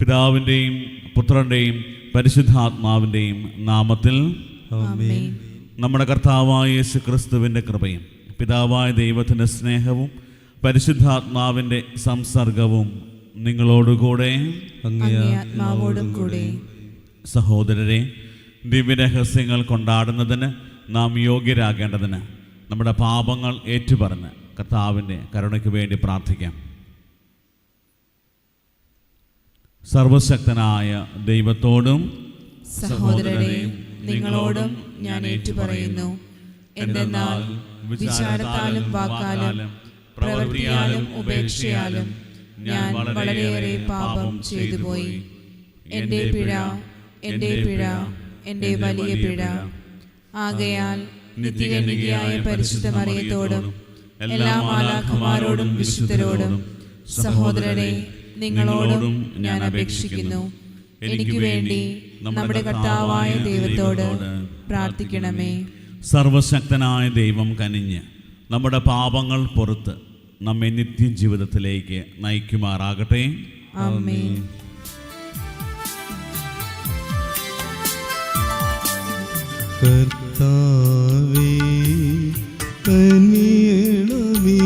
പിതാവിൻ്റെയും പുത്രൻ്റെയും പരിശുദ്ധാത്മാവിൻ്റെയും നാമത്തിൽ ആമേൻ. നമ്മുടെ കർത്താവായ യേശു ക്രിസ്തുവിൻ്റെ കൃപയും പിതാവായ ദൈവത്തിൻ്റെ സ്നേഹവും പരിശുദ്ധാത്മാവിൻ്റെ സംസർഗവും നിങ്ങളോടുകൂടെ അങ്ങേ ആത്മാവോടും കൂടെ. സഹോദരരെ, ദിവ്യരഹസ്യങ്ങൾ കൊണ്ടാടുന്നതിന് നാം യോഗ്യരാകേണ്ടതിന് നമ്മുടെ പാപങ്ങൾ ഏറ്റുപറഞ്ഞ് കർത്താവിൻ്റെ കരുണയ്ക്ക് വേണ്ടി പ്രാർത്ഥിക്കാം. സർവശക്തനായ ദൈവത്തോടും സഹോദരരെ, നിങ്ങളോടും ഞാൻ ഏറ്റുപറയുന്നു. എന്തെന്നാൽ വിചാരത്താലും വാക്കാലും പ്രവൃത്തിയാലും ഉപേക്ഷയാലും ഞാൻ വളരെയേറെ പാപം ചെയ്തുപോയി. എൻ്റെ പിഴ, എൻ്റെ പിഴ, എൻ്റെ വലിയ പിഴ. ആകയാൽ നിത്യകന്യകയായ പരിശുദ്ധ മറിയത്തോടും എല്ലാ മാലാഖമാരോടും വിശുദ്ധരോടും സഹോദരരെ, നിങ്ങളോടും ഞാൻ അപേക്ഷിക്കുന്നു, എനിക്ക് വേണ്ടി നമ്മുടെ കർത്താവായ ദൈവത്തോട് പ്രാർത്ഥിക്കണമേ. സർവശക്തനായ ദൈവം കനിഞ്ഞ് നമ്മുടെ പാപങ്ങൾ പുറത്ത് നമ്മെ നിത്യജീവിതത്തിലേക്ക് നയിക്കുമാറാകട്ടെ. ആമേൻ. കർത്താവേ കനിയണമേ,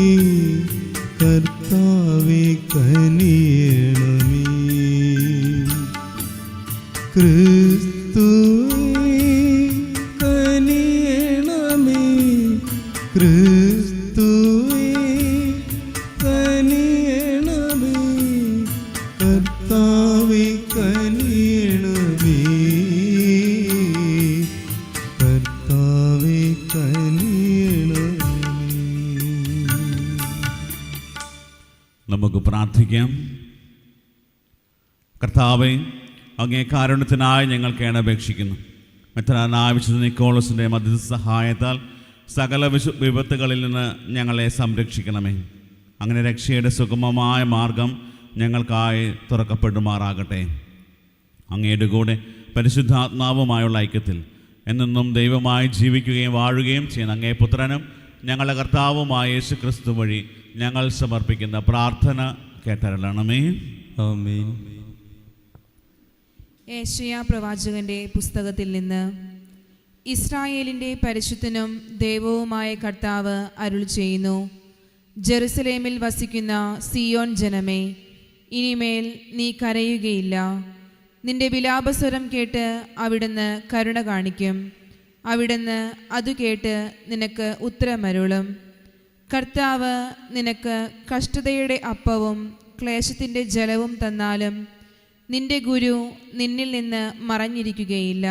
കർത്താവേ കനിയണമേ, ക്രിസ്തുവേ കനിയണമേ, ക്രിസ്തുവേ കനിയണമേ, കർത്താവേ കനിയണമേ, കർത്താവേ കനിയണമേ. നമുക്ക് പ്രാർത്ഥിക്കാം. കർത്താവേ, അങ്ങേ കാരുണ്യത്തിനായി ഞങ്ങൾ കേണപേക്ഷിക്കുന്നു. മെത്രാനായ വിശുദ്ധ നിക്കോളസിൻ്റെ മധ്യസ്ഥ സഹായത്താൽ സകല വിപത്തുകളിൽ നിന്ന് ഞങ്ങളെ സംരക്ഷിക്കണമേ. അങ്ങനെ രക്ഷയുടെ സുഗമമായ മാർഗം ഞങ്ങൾക്കായി തുറക്കപ്പെടുമാറാകട്ടെ. അങ്ങയുടെ കൂടെ പരിശുദ്ധാത്മാവുമായുള്ള ഐക്യത്തിൽ എന്നെന്നും ദൈവമായി ജീവിക്കുകയും വാഴുകയും ചെയ്യുന്ന അങ്ങേ പുത്രനും ഞങ്ങളുടെ കർത്താവുമായ യേശു ക്രിസ്തു വഴി ഞങ്ങൾ സമർപ്പിക്കുന്ന പ്രാർത്ഥന കേട്ടരുളണമേ. ആമേൻ. യേശയ്യാ പ്രവാചകന്റെ പുസ്തകത്തിൽ നിന്ന്. ഇസ്രായേലിൻ്റെ പരിശുദ്ധനും ദൈവവുമായ കർത്താവ് അരുൾ ചെയ്യുന്നു, ജെറുസലേമിൽ വസിക്കുന്ന സിയോൻ ജനമേ, ഇനിമേൽ നീ കരയുകയില്ല. നിന്റെ വിലാപസ്വരം കേട്ട് അവിടുന്ന് കരുണ കാണിക്കും. അവിടുന്ന് അതു കേട്ട് നിനക്ക് ഉത്തരമരുളും. കർത്താവ് നിനക്ക് കഷ്ടതയുടെ അപ്പവും ക്ലേശത്തിൻ്റെ ജലവും തന്നാലും നിന്റെ ഗുരു നിന്നിൽ നിന്ന് മറഞ്ഞിരിക്കുകയില്ല.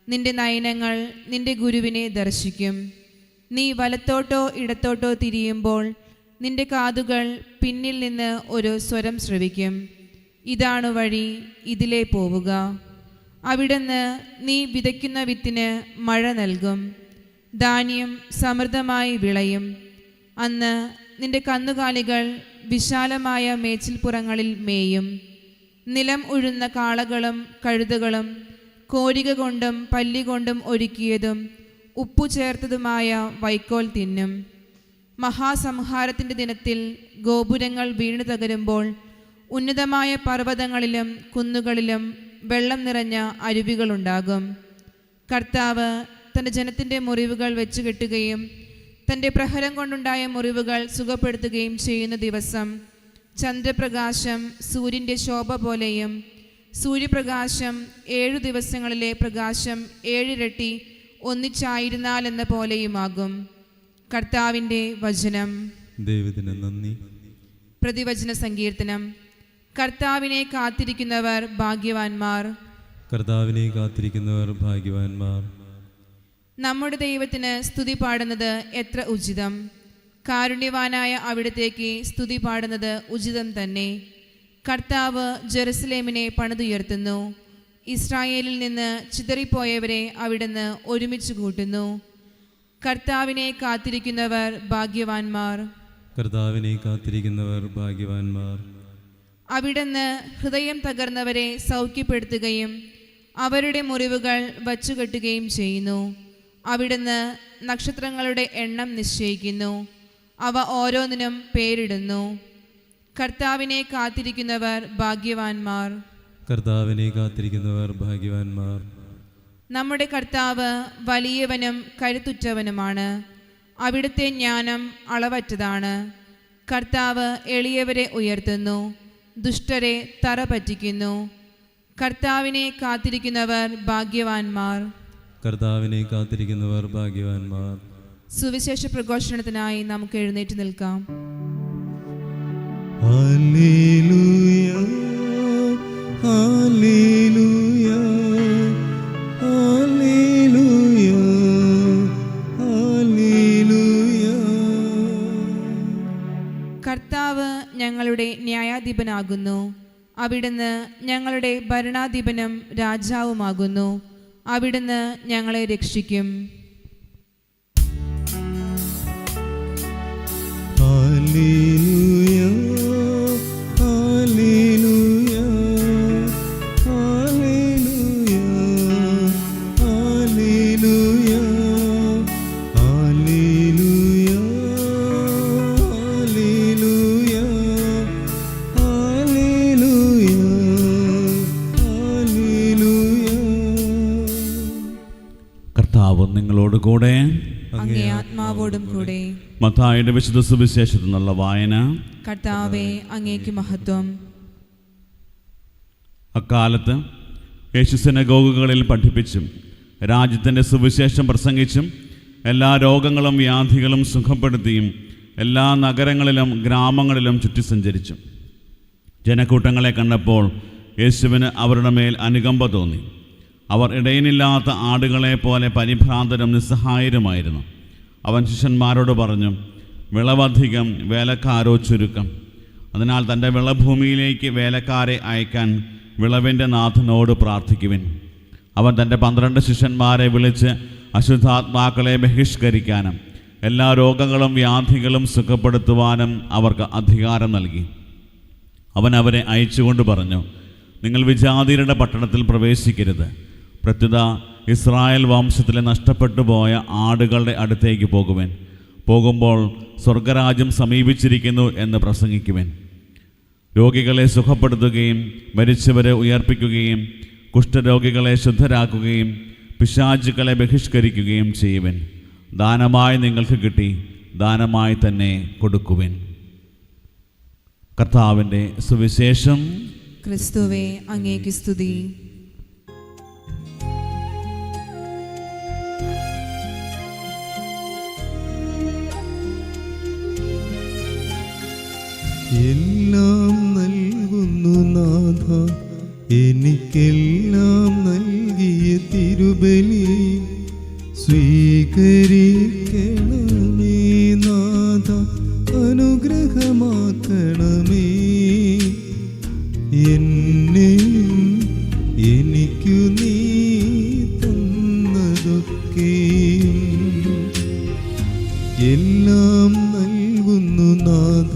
നിന്റെ നയനങ്ങൾ നിന്റെ ഗുരുവിനെ ദർശിക്കും. നീ വലത്തോട്ടോ ഇടത്തോട്ടോ തിരിയുമ്പോൾ നിന്റെ കാതുകൾ പിന്നിൽ നിന്ന് ഒരു സ്വരം ശ്രവിക്കും. ഇതാണ് വഴി, ഇതിലേ പോവുക. അവിടുന്ന് നീ വിതയ്ക്കുന്ന വിത്തിന് മഴ നൽകും, ധാന്യം സമൃദ്ധമായി വിളയും. അന്ന് നിന്റെ കന്നുകാലികൾ വിശാലമായ മേച്ചിൽപ്പുറങ്ങളിൽ മേയും. നിലം ഉഴുന്ന കാളകളും കഴുതകളും കോരിക കൊണ്ടും പല്ലി കൊണ്ടും ഒരുക്കിയതും ഉപ്പു ചേർത്തതുമായ വൈക്കോൽ തിന്നും. മഹാസംഹാരത്തിൻ്റെ ദിനത്തിൽ ഗോപുരങ്ങൾ വീണു തകരുമ്പോൾ ഉന്നതമായ പർവ്വതങ്ങളിലും കുന്നുകളിലും വെള്ളം നിറഞ്ഞ അരുവികളുണ്ടാകും. കർത്താവ് തൻ്റെ ജനത്തിൻ്റെ മുറിവുകൾ വെച്ചുകെട്ടുകയും തൻ്റെ പ്രഹരം കൊണ്ടുണ്ടായ മുറിവുകൾ സുഖപ്പെടുത്തുകയും ചെയ്യുന്ന ദിവസം ചന്ദ്രപ്രകാശം സൂര്യൻ്റെ ശോഭ പോലെയും സൂര്യപ്രകാശം 7 ദിവസങ്ങളിലെ പ്രകാശം 7 ഇരട്ടി ഒന്നിച്ചായിരുന്നാലെന്ന പോലെയുമാകും. കർത്താവിൻ്റെ വചനം. ദൈവത്തിന് നന്ദി. പ്രതിവചന സങ്കീർത്തനം. കർത്താവിനെ കാത്തിരിക്കുന്നവർ ഭാഗ്യവാന്മാർ. കർത്താവിനെ കാത്തിരിക്കുന്നവർ ഭാഗ്യവാന്മാർ. നമ്മുടെ ദൈവത്തിന് സ്തുതി പാടുന്നത് എത്ര ഉചിതം. കാരുണ്യവാനായ അവിടത്തേക്ക് സ്തുതി പാടുന്നത് ഉചിതം തന്നെ. കർത്താവ് ജെറുസലേമിനെ പണിതുയർത്തുന്നു. ഇസ്രായേലിൽ നിന്ന് ചിതറിപ്പോയവരെ അവിടുന്ന് ഒരുമിച്ച് കൂട്ടുന്നു. കർത്താവിനെ കാത്തിരിക്കുന്നവർ ഭാഗ്യവാന്മാർ. കർത്താവിനെ കാത്തിരിക്കുന്നവർ ഭാഗ്യവാന്മാർ. അവിടുന്ന് ഹൃദയം തകർന്നവരെ സൗഖ്യപ്പെടുത്തുകയും അവരുടെ മുറിവുകൾ വച്ചുകെട്ടുകയും ചെയ്യുന്നു. അവിടുന്ന് നക്ഷത്രങ്ങളുടെ എണ്ണം നിശ്ചയിക്കുന്നു, അവ ഓരോന്നിനും പേരിടുന്നു. കർത്താവിനെ കാത്തിരിക്കുന്നവർ ഭാഗ്യവാന്മാർ. കർത്താവിനെ കാത്തിരിക്കുന്നവർ ഭാഗ്യവാന്മാർ. നമ്മുടെ കർത്താവ് വലിയവനും കരുത്തുറ്റവനുമാണ്. അവിടുത്തെ ജ്ഞാനം അളവറ്റതാണ്. കർത്താവ് എളിയവരെ ഉയർത്തുന്നു, ദുഷ്ടരെ തറ പറ്റിക്കുന്നു. കർത്താവിനെ കാത്തിരിക്കുന്നവർ ഭാഗ്യവാന്മാർ. കർത്താവിനെ കാത്തിരിക്കുന്നവർ ഭാഗ്യവാന്മാർ. സുവിശേഷ പ്രഘോഷണത്തിനായി നമുക്ക് എഴുന്നേറ്റ് നിൽക്കാം. Hallelujah, hallelujah, hallelujah, hallelujah. കർത്താവ് ഞങ്ങളുടെ ന്യായാധിപനാകുന്നു. അവിടുന്ന് ഞങ്ങളുടെ ഭരണാധിപനും രാജാവുമാകുന്നു. അവിടുന്ന് ഞങ്ങളെ രക്ഷിക്കും. Hallelujah, hallelujah, hallelujah, hallelujah, hallelujah, hallelujah, hallelujah, hallelujah. കർത്താവ് നിങ്ങളോട് കൂടെ. അങ്ങേ ആത്മാവോടും കൂടെ. മത്തായിയുടെ വിശുദ്ധ സുവിശേഷത്തിൽ നിന്നുള്ള വായന. കർത്താവേ, അങ്ങേക്ക് മഹത്വം. അക്കാലത്ത് യേശു സിനഗോഗുകളിൽ പഠിപ്പിച്ചും രാജ്യത്തിൻ്റെ സുവിശേഷം പ്രസംഗിച്ചും എല്ലാ രോഗങ്ങളും വ്യാധികളും സുഖപ്പെടുത്തിയും എല്ലാ നഗരങ്ങളിലും ഗ്രാമങ്ങളിലും ചുറ്റി സഞ്ചരിച്ചു. ജനക്കൂട്ടങ്ങളെ കണ്ടപ്പോൾ യേശുവിന് അവരുടെ മേൽ അനുകമ്പ തോന്നി. അവർ ഇടയനില്ലാത്ത ആടുകളെ പോലെ പരിഭ്രാന്തരും നിസ്സഹായരുമായിരുന്നു. അവൻ ശിഷ്യന്മാരോട് പറഞ്ഞു, വിളവധികം, വേലക്കാരോ ചുരുക്കം. അതിനാൽ തൻ്റെ വിളഭൂമിയിലേക്ക് വേലക്കാരെ അയക്കാൻ വിളവിൻ്റെ നാഥനോട് പ്രാർത്ഥിക്കുവിൻ. അവൻ തൻ്റെ 12 ശിഷ്യന്മാരെ വിളിച്ച് അശുദ്ധാത്മാക്കളെ ബഹിഷ്കരിക്കാനും എല്ലാ രോഗങ്ങളും വ്യാധികളും സുഖപ്പെടുത്തുവാനും അവർക്ക് അധികാരം നൽകി. അവൻ അവരെ അയച്ചുകൊണ്ട് പറഞ്ഞു, നിങ്ങൾ വിജാതിയരുടെ പട്ടണത്തിൽ പ്രവേശിക്കരുത്. പ്രത്യുത ഇസ്രായേൽ വംശത്തിലെ നഷ്ടപ്പെട്ടു പോയ ആടുകളുടെ അടുത്തേക്ക് പോകുവൻ. പോകുമ്പോൾ സ്വർഗരാജ്യം സമീപിച്ചിരിക്കുന്നു എന്ന് പ്രസംഗിക്കുവൻ. രോഗികളെ സുഖപ്പെടുത്തുകയും മരിച്ചവരെ ഉയർപ്പിക്കുകയും കുഷ്ഠരോഗികളെ ശുദ്ധരാക്കുകയും പിശാചുക്കളെ ബഹിഷ്കരിക്കുകയും ചെയ്യുവൻ. ദാനമായി നിങ്ങൾക്ക് കിട്ടി, ദാനമായി തന്നെ കൊടുക്കുവൻ. കർത്താവിൻ്റെ സുവിശേഷം. ക്രിസ്തുവേ, അങ്ങേക്ക് സ്തുതി. എല്ലാം നൽകുന്നു നാഥ, എനിക്കെല്ലാം നൽകിയ തിരുബലി സ്വീകരിക്കണമേ നാഥ, അനുഗ്രഹമാക്കണമേ. എന്നെയും എനിക്കു നീ തന്നതൊക്കെയും എല്ലാം നൽകുന്നു നാഥ,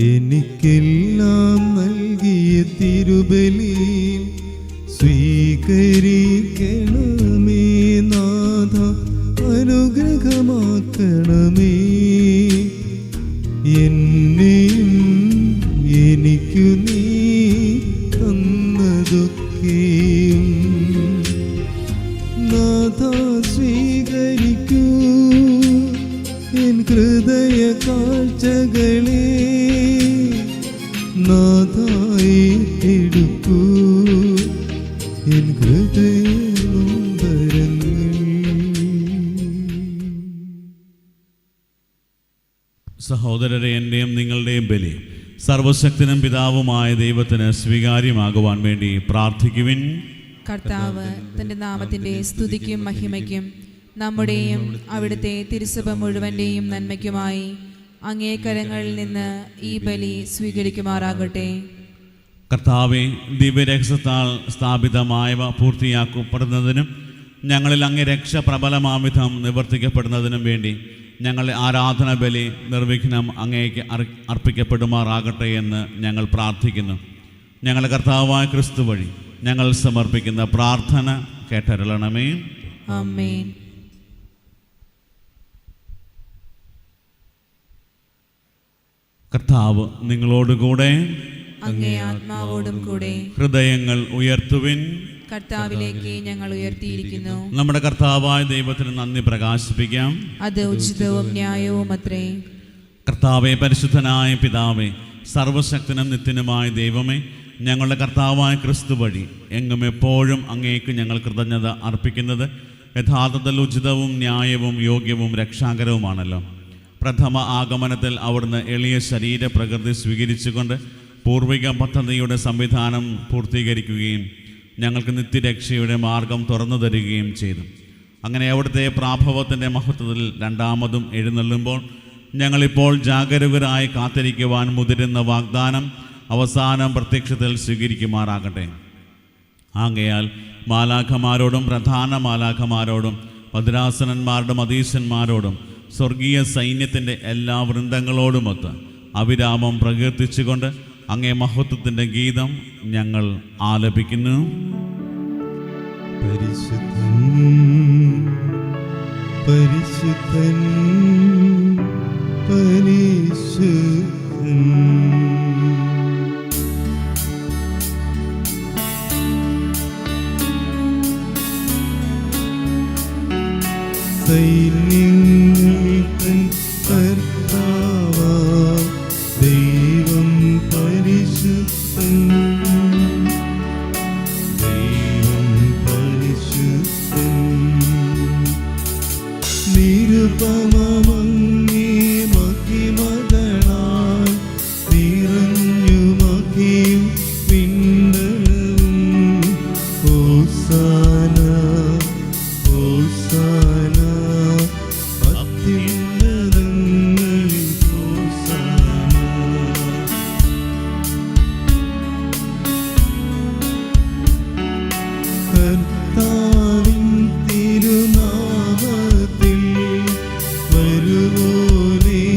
എനിക്കെല്ലാം നൽകിയ തിരുബലി സ്വീകരിക്കണമേ നാഥ, അനുഗ്രഹമാക്കണമേ. എന്നെയും എനിക്കു നീ തന്നതൊക്കെയും നാഥ സ്വീകരിക്കൂ എൻ ഹൃദയ കാഴ്ചകളെ, നാഥായി എടുക്കൂ എൻ ഹൃദയ നൊമ്പരങ്ങൾ. സഹോദരരെ, എൻ്റെയും നിങ്ങളുടെയും ബലി സർവശക്തനും പിതാവുമായ ദൈവത്തിന് സ്വീകാര്യമാകുവാൻ വേണ്ടി പ്രാർത്ഥിക്കുവിൻ. കർത്താവ് തൻ്റെ നാമത്തിൻ്റെ സ്തുതിക്കും മഹിമയ്ക്കും നമ്മുടെയും അവിടുത്തെ തിരുസഭ മുഴുവൻ്റെയും നന്മയ്ക്കുമായി അങ്ങേ കരങ്ങളിൽ നിന്ന് ഈ ബലി സ്വീകരിക്കുമാറാകട്ടെ. കർത്താവെ, ദിവ്യരഹസ്യത്താൽ സ്ഥാപിതമായവ പൂർത്തിയാക്കപ്പെടുന്നതിനും ഞങ്ങളിൽ അങ്ങേ രക്ഷ പ്രബലമാവിധം നിവർത്തിക്കപ്പെടുന്നതിനും വേണ്ടി ഞങ്ങളുടെ ആരാധന ബലി നിർവിഘ്നം അങ്ങേക്ക് അർപ്പിക്കപ്പെടുമാറാകട്ടെ എന്ന് ഞങ്ങൾ പ്രാർത്ഥിക്കുന്നു. ഞങ്ങളുടെ കർത്താവായ ക്രിസ്തു വഴി ഞങ്ങൾ സമർപ്പിക്കുന്ന പ്രാർത്ഥന കേട്ടരുളണമേ. ആമേൻ. കർത്താവ് നിങ്ങളോടുകൂടെ. അങ്ങേ ആത്മാവോടും കൂടെ. ഹൃദയങ്ങൾ ഉയർത്തുവിൻ. കർത്താവിലേക്ക് ഞങ്ങൾ ഉയർത്തിയിരിക്കുന്നു. നമ്മുടെ കർത്താവായ ദൈവത്തിന് നന്ദി പ്രകാശിപ്പിക്കാം. അത് ഉചിതവും ന്യായവും അത്രേ. കർത്താവേ, പരിശുദ്ധനായ പിതാവേ, സർവശക്തനും നിത്യനുമായ ദൈവമേ, ഞങ്ങളുടെ കർത്താവായ ക്രിസ്തു വഴി എങ്ങും എപ്പോഴും അങ്ങേക്ക് ഞങ്ങൾ കൃതജ്ഞത അർപ്പിക്കുന്നത് യഥാർത്ഥത്തിൽ ഉചിതവും ന്യായവും യോഗ്യവും രക്ഷാകരവുമാണല്ലോ. പ്രഥമ ആഗമനത്തിൽ അവിടുന്ന് എളിയ ശരീരപ്രകൃതി സ്വീകരിച്ചുകൊണ്ട് പൂർവിക പദ്ധതിയുടെ സംവിധാനം പൂർത്തീകരിക്കുകയും ഞങ്ങൾക്ക് നിത്യരക്ഷയുടെ മാർഗം തുറന്നു തരികയും ചെയ്തു. അങ്ങനെ അവിടുത്തെ പ്രാഭവത്തിൻ്റെ മഹത്വത്തിൽ രണ്ടാമതും എഴുന്നള്ളുമ്പോൾ ഞങ്ങളിപ്പോൾ ജാഗരൂകരായി കാത്തിരിക്കുവാൻ മുതിരുന്ന വാഗ്ദാനം അവസാനം പ്രത്യക്ഷത്തിൽ സ്വീകരിക്കുമാറാകട്ടെ. ആകയാൽ മാലാഖമാരോടും പ്രധാന മാലാഖമാരോടും ഭദ്രാസനന്മാരോടും അധീശന്മാരോടും സ്വർഗീയ സൈന്യത്തിൻ്റെ എല്ലാ വൃന്ദങ്ങളോടുമൊത്ത് അവിരാമം പ്രകീർത്തിച്ചുകൊണ്ട് അങ്ങേ മഹത്വത്തിൻ്റെ ഗീതം ഞങ്ങൾ ആലപിക്കുന്നു. പരിശുദ്ധൻ പരിശുദ്ധൻ പരിശുദ്ധൻ. സൈന്യങ്ങൾ തൻ കർത്താവാം ദൈവം പരിശുദ്ധൻ. ദൈവം പരിശുദ്ധൻ. നിരുപമമങ്ങേ മഹിമകളാൽ നിറഞ്ഞു മഹിയും പിണ്ടവും. ഹോസാന ഹോസാന അത്യുന്നതങ്ങളിൽ ഹോസാന. കർത്താവിൻ തിരുനാമത്തിൽ വരുവോനേറ്റം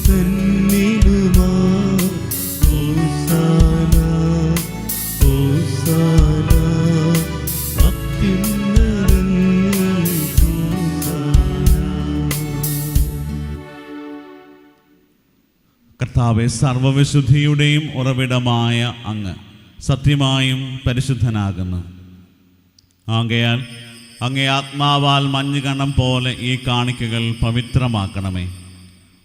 തന്നിടുമാ. ഹോസാന ഹോസാന അത്യുന്നതങ്ങളിൽ ഹോസാന. കർത്താവെ, സർവവിശുദ്ധിയുടെയും ഉറവിടമായ അങ്ങ് സത്യമായും പരിശുദ്ധനാകുന്നു. ആകയാൽ അങ്ങേ ആത്മാവാൽ മഞ്ഞുകണം പോലെ ഈ കാണിക്കകൾ പവിത്രമാക്കണമേ.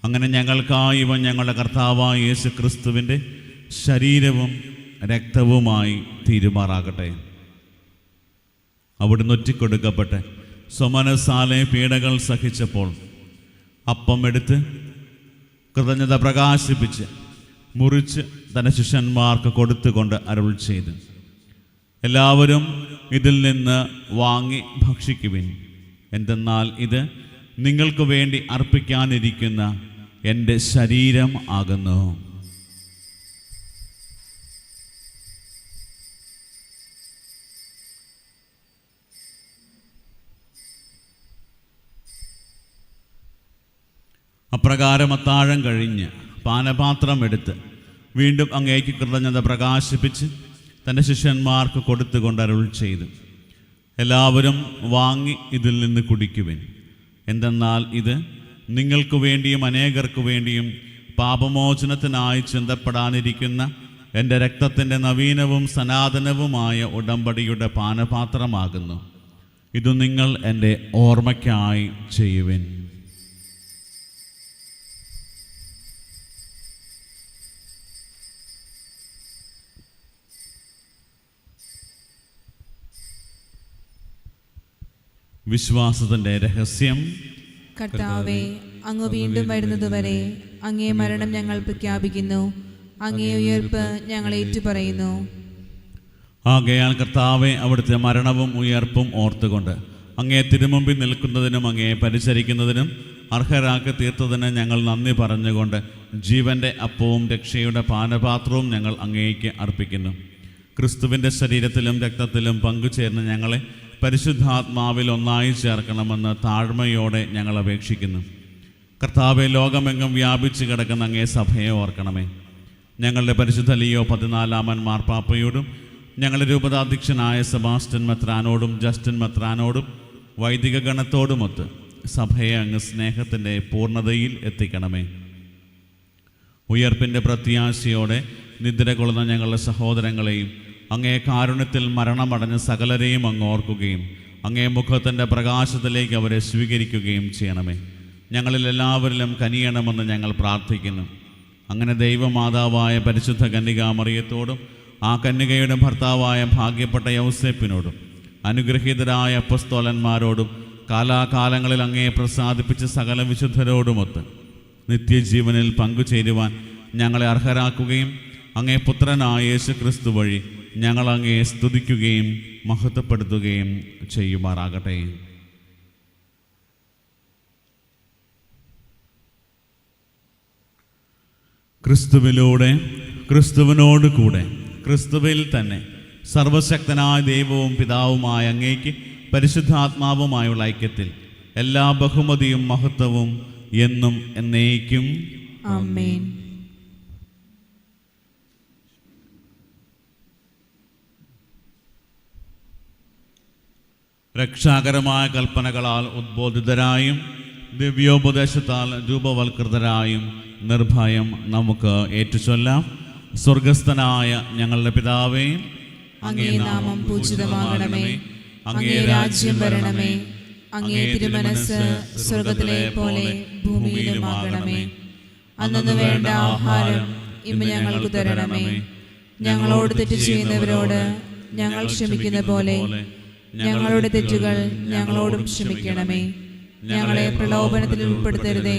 അങ്ങനെ ഞങ്ങൾക്കായി ഇവ ഞങ്ങളുടെ കർത്താവായ യേശു ക്രിസ്തുവിൻ്റെ ശരീരവും രക്തവുമായി തീരുമാറാകട്ടെ. അവിടുന്ന് ഒറ്റിക്കൊടുക്കപ്പെട്ട് സ്വമനസാലെ പീഡകൾ സഹിച്ചപ്പോൾ അപ്പം എടുത്ത് കൃതജ്ഞത പ്രകാശിപ്പിച്ച് മുറിച്ച് തൻ്റെ ശിഷ്യന്മാർക്ക് കൊടുത്തുകൊണ്ട് അരുൾ ചെയ്തു, എല്ലാവരും ഇതിൽ നിന്ന് വാങ്ങി ഭക്ഷിക്കുവിൻ. എന്തെന്നാൽ ഇത് നിങ്ങൾക്ക് വേണ്ടി അർപ്പിക്കാനിരിക്കുന്ന എൻ്റെ ശരീരം ആകുന്നു. അപ്രകാരം അത്താഴം കഴിഞ്ഞ് പാനപാത്രം എടുത്ത് വീണ്ടും അങ്ങേക്ക് കൃതജ്ഞത പ്രകാശിപ്പിച്ച് തൻ്റെ ശിഷ്യന്മാർക്ക് കൊടുത്തുകൊണ്ട് അരുൾ ചെയ്തു, എല്ലാവരും വാങ്ങി ഇതിൽ നിന്ന് കുടിക്കുവിൻ. എന്തെന്നാൽ ഇത് നിങ്ങൾക്ക് വേണ്ടിയും അനേകർക്ക് വേണ്ടിയും പാപമോചനത്തിനായി ചിന്തപ്പെടാനിരിക്കുന്ന എൻ്റെ രക്തത്തിൻ്റെ നവീനവും സനാതനവുമായ ഉടമ്പടിയുടെ പാനപാത്രമാകുന്നു. ഇത് നിങ്ങൾ എൻ്റെ ഓർമ്മയ്ക്കായി ചെയ്യുവിൻ. വിശ്വാസത്തിൻ്റെ രഹസ്യം. കർത്താവേ, അങ്ങ് വീണ്ടും വരുന്നതുവരെ അങ്ങേ മരണം ഞങ്ങൾ പ്രഖ്യാപിക്കുന്നു, അങ്ങേ ഉയർപ്പ് ഞങ്ങൾ ഏറ്റുപറയുന്നു. ആകയാൽ കർത്താവെ, അവിടുത്തെ മരണവും ഉയർപ്പും ഓർത്തുകൊണ്ട് അങ്ങേ തിരുമുമ്പിൽ നിൽക്കുന്നതിനും അങ്ങേ പരിചരിക്കുന്നതിനും അർഹരാക്കി തീർത്തതിന് ഞങ്ങൾ നന്ദി പറഞ്ഞുകൊണ്ട് ജീവൻ്റെ അപ്പവും രക്ഷയുടെ പാനപാത്രവും ഞങ്ങൾ അങ്ങേക്ക് അർപ്പിക്കുന്നു. ക്രിസ്തുവിൻ്റെ ശരീരത്തിലും രക്തത്തിലും പങ്കുചേർന്ന് ഞങ്ങളെ പരിശുദ്ധാത്മാവിൽ ഒന്നായി ചേർക്കണമെന്ന് താഴ്മയോടെ ഞങ്ങൾ അപേക്ഷിക്കുന്നു. കർത്താവെ, ലോകമെങ്ങും വ്യാപിച്ചു കിടക്കുന്ന അങ്ങേ സഭയെ ഓർക്കണമേ. ഞങ്ങളുടെ പരിശുദ്ധ ലിയോ 14 മാർപ്പാപ്പയോടും ഞങ്ങളുടെ രൂപതാധ്യക്ഷനായ സെബാസ്റ്റ്യൻ മെത്രാനോടും ജസ്റ്റിൻ മെത്രാനോടും വൈദിക ഗണത്തോടുമൊത്ത് സഭയെ അങ്ങ് സ്നേഹത്തിൻ്റെ പൂർണ്ണതയിൽ എത്തിക്കണമേ. ഉയർപ്പിൻ്റെ പ്രത്യാശയോടെ നിദ്ര കൊള്ളുന്ന ഞങ്ങളുടെ സഹോദരങ്ങളെയും അങ്ങേ കാരുണ്യത്തിൽ മരണമടഞ്ഞ സകലരെയും അങ്ങ് ഓർക്കുകയും അങ്ങേ മുഖത്തിൻ്റെ പ്രകാശത്തിലേക്ക് അവരെ സ്വീകരിക്കുകയും ചെയ്യണമേ. ഞങ്ങളിൽ എല്ലാവരിലും കനിയണമെന്ന് ഞങ്ങൾ പ്രാർത്ഥിക്കുന്നു. അങ്ങനെ ദൈവമാതാവായ പരിശുദ്ധ കന്യകാമറിയത്തോടും ആ കന്യകയുടെ ഭർത്താവായ ഭാഗ്യപ്പെട്ട യൗസേപ്പിനോടും അനുഗ്രഹീതരായ അപ്പസ്തോലന്മാരോടും കാലാകാലങ്ങളിൽ അങ്ങയെ പ്രസാദിപ്പിച്ച സകല വിശുദ്ധരോടുമൊത്ത് നിത്യജീവനിൽ പങ്കുചേരുവാൻ ഞങ്ങളെ അർഹരാക്കുകയും അങ്ങേ പുത്രനായ യേശു ക്രിസ്തു വഴി ഞങ്ങൾ അങ്ങയെ സ്തുതിക്കുകയും മഹത്വപ്പെടുത്തുകയും ചെയ്യുമാറാകട്ടെ. ക്രിസ്തുവിലൂടെ, ക്രിസ്തുവിനോട് കൂടെ, ക്രിസ്തുവിൽ തന്നെ സർവശക്തനായ ദൈവവും പിതാവുമായ അങ്ങേക്ക് പരിശുദ്ധാത്മാവുമായുള്ള ഐക്യത്തിൽ എല്ലാ ബഹുമതിയും മഹത്വവും എന്നും എന്നേക്കും ആമേൻ. രക്ഷാകരമായ കൽപ്പനകളാൽ ഉദ്ബോധിതരായും ദിവ്യോപദേശത്താൽ രൂപവൽകൃതരായും നിർഭയം നമുക്ക് ഏറ്റുചൊല്ലാം. സ്വർഗസ്ഥനായ ഞങ്ങളുടെ പിതാവേ, അങ്ങേ നാമം പൂജിതമാകണമേ. അങ്ങേ രാജ്യം വരണമേ. അങ്ങേ തിരുമനസ്സ് സ്വർഗത്തിലെ പോലെ ഭൂമിയിലുമാകണമേ. അന്നു വേണ്ട ആഹാരം ഇന്ന് ഞങ്ങൾക്ക് തരണമേ. ഞങ്ങളോട് തെറ്റ് ചെയ്യുന്നവരോട് ഞങ്ങൾ ക്ഷമിക്കുന്ന പോലെ ഞങ്ങളുടെ തെറ്റുകൾ ഞങ്ങളോടും ക്ഷമിക്കണമേ. ഞങ്ങളെ പ്രലോഭനത്തിൽ ഉൾപ്പെടുത്തരുതേ,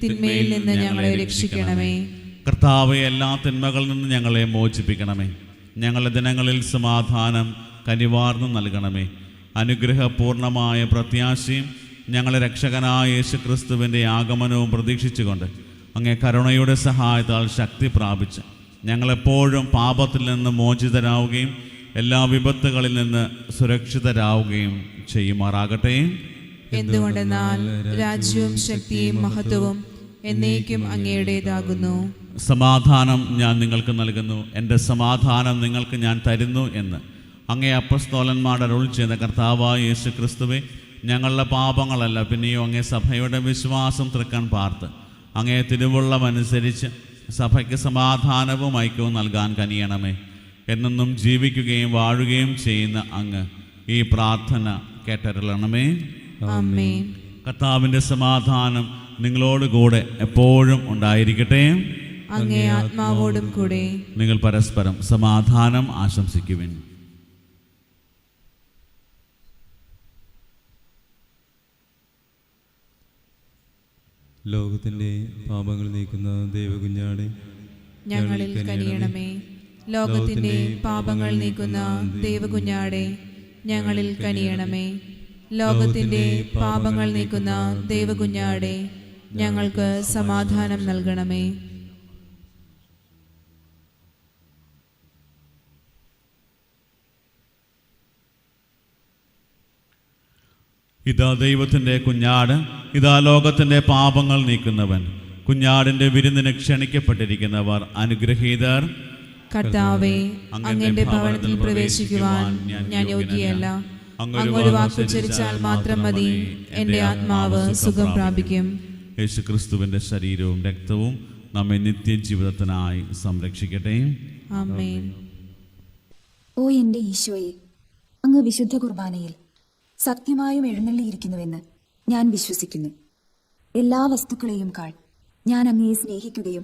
തിന്മയിൽ നിന്ന് ഞങ്ങളെ രക്ഷിക്കണമേ. കർത്താവെ, എല്ലാ തിന്മകളിൽ നിന്ന് ഞങ്ങളെ മോചിപ്പിക്കണമേ. ഞങ്ങളുടെ ദിനങ്ങളിൽ സമാധാനം കനിവാർന്നു നൽകണമേ. അനുഗ്രഹപൂർണമായ പ്രത്യാശയും ഞങ്ങളെ രക്ഷകനായ യേശു ക്രിസ്തുവിൻ്റെ ആഗമനവും പ്രതീക്ഷിച്ചുകൊണ്ട് അങ്ങേ കരുണയുടെ സഹായത്താൽ ശക്തി പ്രാപിച്ച് ഞങ്ങളെപ്പോഴും പാപത്തിൽ നിന്ന് മോചിതരാവുകയും എല്ലാ വിപത്തുകളിൽ നിന്ന് സുരക്ഷിതരാവുകയും ചെയ്യുമാറാകട്ടെ. എന്തുകൊണ്ടെന്നാൽ രാജ്യവും ശക്തിയും മഹത്വവും എന്നേക്കും അങ്ങയുടേതാകുന്നു. സമാധാനം ഞാൻ നിങ്ങൾക്ക് നൽകുന്നു, എൻ്റെ സമാധാനം നിങ്ങൾക്ക് ഞാൻ തരുന്നു എന്ന് അങ്ങേ അപ്പസ്തോലന്മാരുടെ അരുൾ ചെയ്ത കർത്താവായ യേശു ക്രിസ്തുവേ, ഞങ്ങളുടെ പാപങ്ങളല്ല പിന്നെയോ അങ്ങേ സഭയുടെ വിശ്വാസം തൃക്കൺ പാർത്ത് അങ്ങേ തിരുവുള്ളമനുസരിച്ച് സഭയ്ക്ക് സമാധാനവും ഐക്യവും നൽകാൻ കനിയണമേ. എന്നെന്നും ജീവിക്കുകയും വാഴുകയും ചെയ്യുന്ന അങ്ങ് ഈ പ്രാർത്ഥന കേട്ടരുളണമേ. ആമേൻ. കർത്താവിൻ്റെ സമാധാനം നിങ്ങളോട് കൂടെ എപ്പോഴും ഉണ്ടായിരിക്കട്ടെ. അങ്ങേ ആത്മാവോടും കൂടെ. നിങ്ങൾ പരസ്പരം സമാധാനം ആശംസിക്കുവിൻ. ലോകത്തിൻ്റെ പാപങ്ങൾ നീക്കുന്ന ദൈവകുഞ്ഞാടെ ഞങ്ങളിൽ കനിയണമേ. ലോകത്തിന്റെ പാപങ്ങൾ നീക്കുന്ന ദൈവകുഞ്ഞാടെ ഞങ്ങളിൽ കനിയണമേ. ലോകത്തിന്റെ പാപങ്ങൾ നീക്കുന്ന ദൈവകുഞ്ഞാടെ ഞങ്ങൾക്ക് സമാധാനം നൽകണമേ. ഇതാ ദൈവത്തിൻ്റെ കുഞ്ഞാട്, ഇതാ ലോകത്തിൻ്റെ പാപങ്ങൾ നീക്കുന്നവൻ. കുഞ്ഞാടിൻ്റെ വിരുന്നിന് ക്ഷണിക്കപ്പെട്ടിരിക്കുന്നവർ അനുഗ്രഹീതർ. കർത്താവേ, അങ്ങയുടെ ഭവനത്തിൽ പ്രവേശിക്കുവാൻ ഞാൻ യോഗ്യയല്ല. അങ്ങൊരു വാക്കുച്ചരിച്ചാൽ മാത്രം മതി, എൻ്റെ ആത്മാവ് സുഖം പ്രാപിക്കും. യേശുക്രിസ്തുവിൻ്റെ ശരീരവും രക്തവും നമ്മെ നിത്യജീവിതത്തിനായി സംരക്ഷിക്കട്ടെ. ആമേൻ. ഓ എൻ്റെ ഈശോയെ, അങ്ങ് വിശുദ്ധ കുർബാനയിൽ സത്യമായും എഴുന്നള്ളിയിരിക്കുന്നുവെന്ന് ഞാൻ വിശ്വസിക്കുന്നു. എല്ലാ വസ്തുക്കളെയും കാൾ ഞാൻ അങ്ങയെ സ്നേഹിക്കുകയും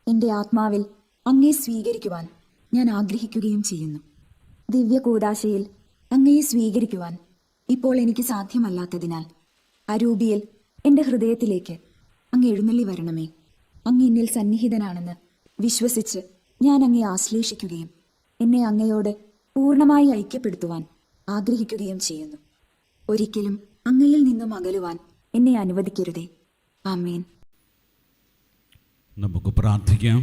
എൻ്റെ ആത്മാവിൽ അങ്ങയെ സ്വീകരിക്കുവാൻ ഞാൻ ആഗ്രഹിക്കുകയും ചെയ്യുന്നു. ദിവ്യ കൂദാശയിൽ അങ്ങയെ സ്വീകരിക്കുവാൻ ഇപ്പോൾ എനിക്ക് സാധ്യമല്ലാത്തതിനാൽ അരൂപിയിൽ എൻ്റെ ഹൃദയത്തിലേക്ക് അങ്ങ് എഴുന്നള്ളി വരണമേ. അങ്ങ് എന്നിൽ സന്നിഹിതനാണെന്ന് വിശ്വസിച്ച് ഞാൻ അങ്ങയെ ആശ്ലേഷിക്കുകയും എന്നെ അങ്ങയോട് പൂർണ്ണമായി ഐക്യപ്പെടുത്തുവാൻ ആഗ്രഹിക്കുകയും ചെയ്യുന്നു. ഒരിക്കലും അങ്ങയിൽ നിന്നും അകലുവാൻ എന്നെ അനുവദിക്കരുതേ. ആമേൻ. നമുക്ക് പ്രാർത്ഥിക്കാം.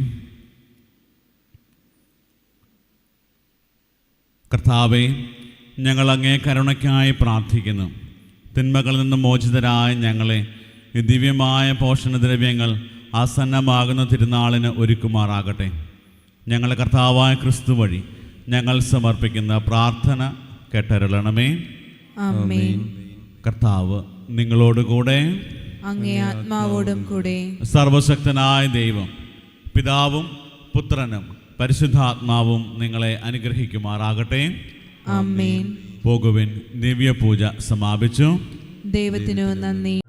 കർത്താവേ, ഞങ്ങൾ അങ്ങേ കരുണയ്ക്കായി പ്രാർത്ഥിക്കുന്നു. തിന്മകളിൽ നിന്ന് മോചിതരായ ഞങ്ങളെ ഈ ദിവ്യമായ പോഷണദ്രവ്യങ്ങൾ ആസന്നമാകുന്ന തിരുനാളിന് ഒരുക്കുമാറാകട്ടെ. ഞങ്ങളെ കർത്താവായ ക്രിസ്തു വഴി ഞങ്ങൾ സമർപ്പിക്കുന്ന പ്രാർത്ഥന കേട്ടരുളണമേ. ആമേൻ. കർത്താവ് നിങ്ങളോടുകൂടെ, അങ്ങേ ആത്മാവോടും കൂടെ. സർവശക്തനായ ദൈവം പിതാവും പുത്രനും പരിശുദ്ധാത്മാവും നിങ്ങളെ അനുഗ്രഹിക്കുമാറാകട്ടെ. ആമേൻ. പോകുവിൻ. ദിവ്യപൂജ സമാപിച്ചു. ദൈവത്തിനു നന്ദി.